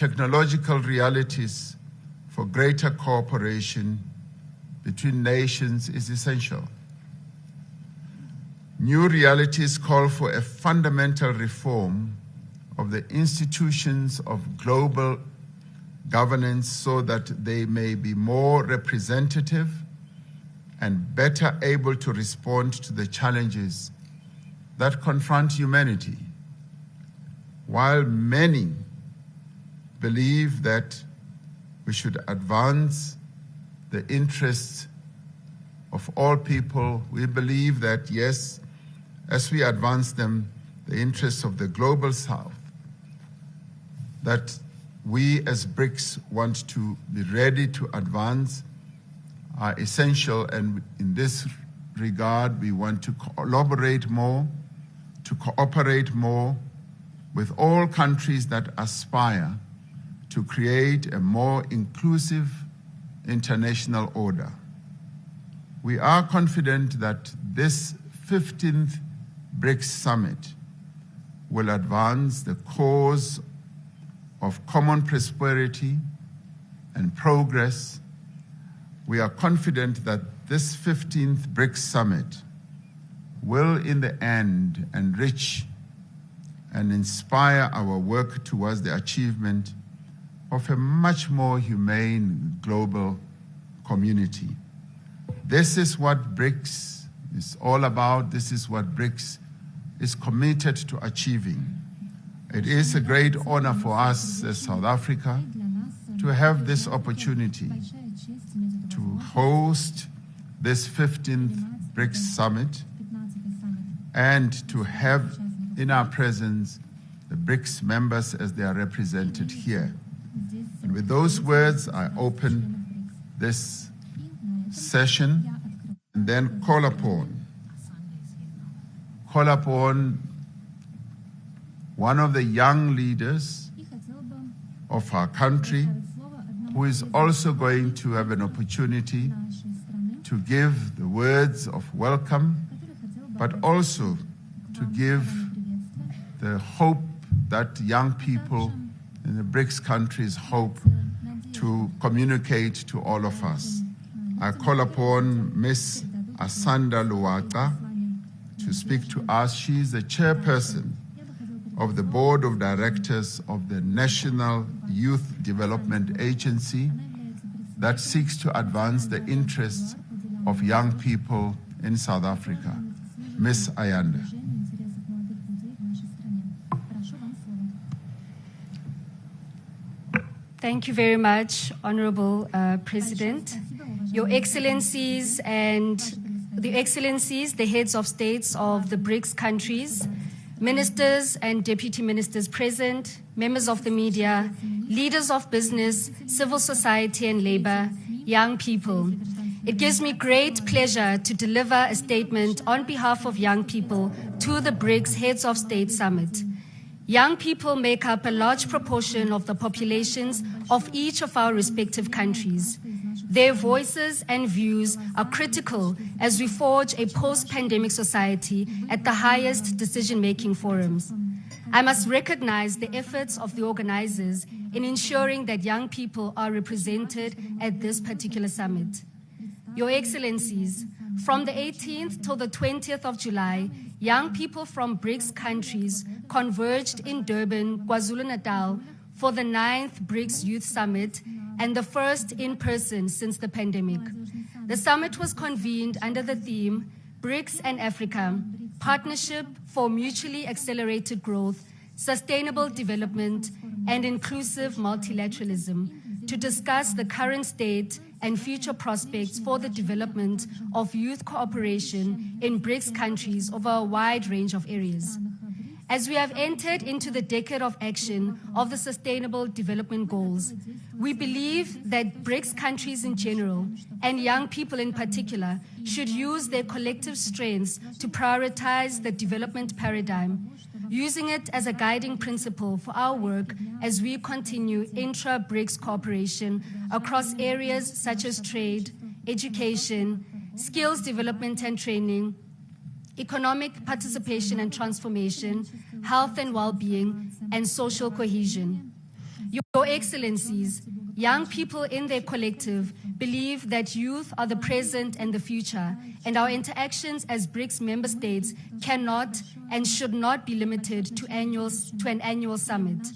technological realities for greater cooperation between nations is essential. New realities call for a fundamental reform of the institutions of global governance so that they may be more representative and better able to respond to the challenges that confront humanity. While many believe that we should advance the interests of all people, we believe that, yes, as we advance them, the interests of the global South, that we as BRICS want to be ready to advance are essential, and in this regard, we want to collaborate more, to cooperate more with all countries that aspire to create a more inclusive international order. We are confident that this 15th BRICS Summit will advance the cause of common prosperity and progress. We are confident that this 15th BRICS Summit will in the end enrich and inspire our work towards the achievement of a much more humane global community. This is what BRICS is all about. This is what BRICS is committed to achieving. It is a great honor for us as South Africa to have this opportunity to host this 15th BRICS Summit and to have in our presence the BRICS members as they are represented here. And with those words, I open this session and then call upon one of the young leaders of our country who is also going to have an opportunity to give the words of welcome, but also to give the hope that young people in the BRICS countries hope to communicate to all of us. I call upon Ms. Asanda Luwaqa to speak to us. She is the chairperson of the Board of Directors of the National Youth Development Agency that seeks to advance the interests of young people in South Africa. Ms. Ayanda. Thank you very much, Honorable President. Your Excellencies and the heads of states of the BRICS countries, ministers and deputy ministers present, members of the media, leaders of business, civil society and labor, young people. It gives me great pleasure to deliver a statement on behalf of young people to the BRICS Heads of State Summit. Young people make up a large proportion of the populations of each of our respective countries. Their voices and views are critical as we forge a post-pandemic society at the highest decision-making forums. I must recognize the efforts of the organizers in ensuring that young people are represented at this particular summit. Your Excellencies, from the 18th till the 20th of July, young people from BRICS countries converged in Durban, KwaZulu-Natal for the 9th BRICS Youth Summit and the first in person since the pandemic. The summit was convened under the theme, BRICS and Africa, Partnership for Mutually Accelerated Growth, Sustainable Development, and Inclusive Multilateralism, to discuss the current state and future prospects for the development of youth cooperation in BRICS countries over a wide range of areas. As we have entered into the decade of action of the Sustainable Development Goals, we believe that BRICS countries in general, and young people in particular, should use their collective strengths to prioritize the development paradigm, using it as a guiding principle for our work as we continue intra-BRICS cooperation across areas such as trade, education, skills development and training, economic participation and transformation, health and well-being, and social cohesion. Your Excellencies, young people in their collective believe that youth are the present and the future, and our interactions as BRICS member states cannot and should not be limited to an annual summit,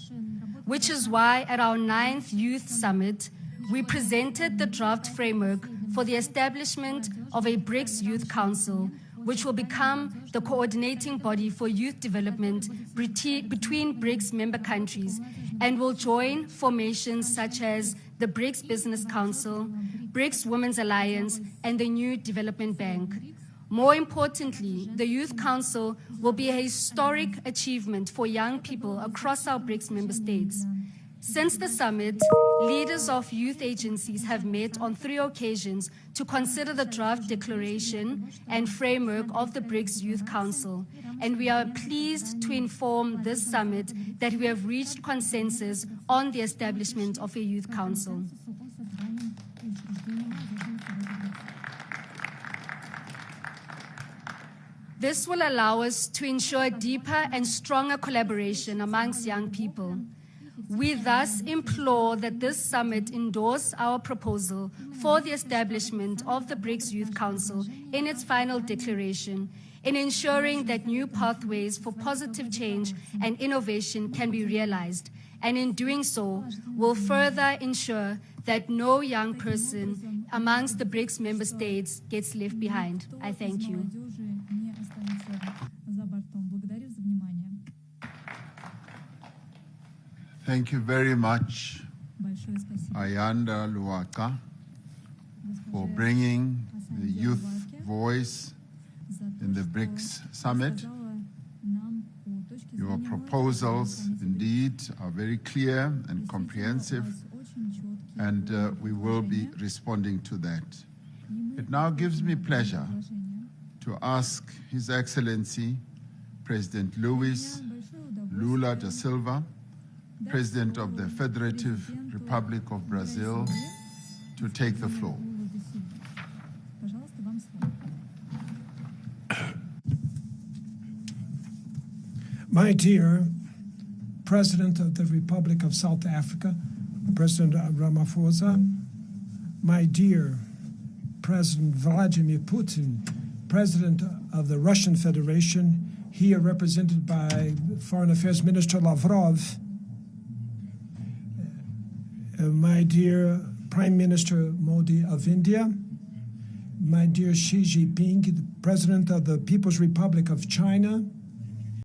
which is why at our 9th Youth Summit, we presented the draft framework for the establishment of a BRICS Youth Council, which will become the coordinating body for youth development between BRICS member countries and will join formations such as the BRICS Business Council, BRICS Women's Alliance, and the New Development Bank. More importantly, the Youth Council will be a historic achievement for young people across our BRICS member states. Since the summit, leaders of youth agencies have met on 3 occasions to consider the draft declaration and framework of the BRICS Youth Council, and we are pleased to inform this summit that we have reached consensus on the establishment of a Youth Council. This will allow us to ensure deeper and stronger collaboration amongst young people. We thus implore that this summit endorse our proposal for the establishment of the BRICS Youth Council in its final declaration, in ensuring that new pathways for positive change and innovation can be realized, and in doing so, will further ensure that no young person amongst the BRICS member states gets left behind. I thank you. Thank you very much, Ayanda Luaka, for bringing the youth voice in the BRICS summit. Your proposals indeed are very clear and comprehensive, and we will be responding to that. It now gives me pleasure to ask His Excellency President Lula da Silva, President of the Federative Republic of Brazil, to take the floor. My dear President of the Republic of South Africa, President Ramaphosa, my dear President Vladimir Putin, President of the Russian Federation, here represented by Foreign Affairs Minister Lavrov, my dear Prime Minister Modi of India, my dear Xi Jinping, the President of the People's Republic of China,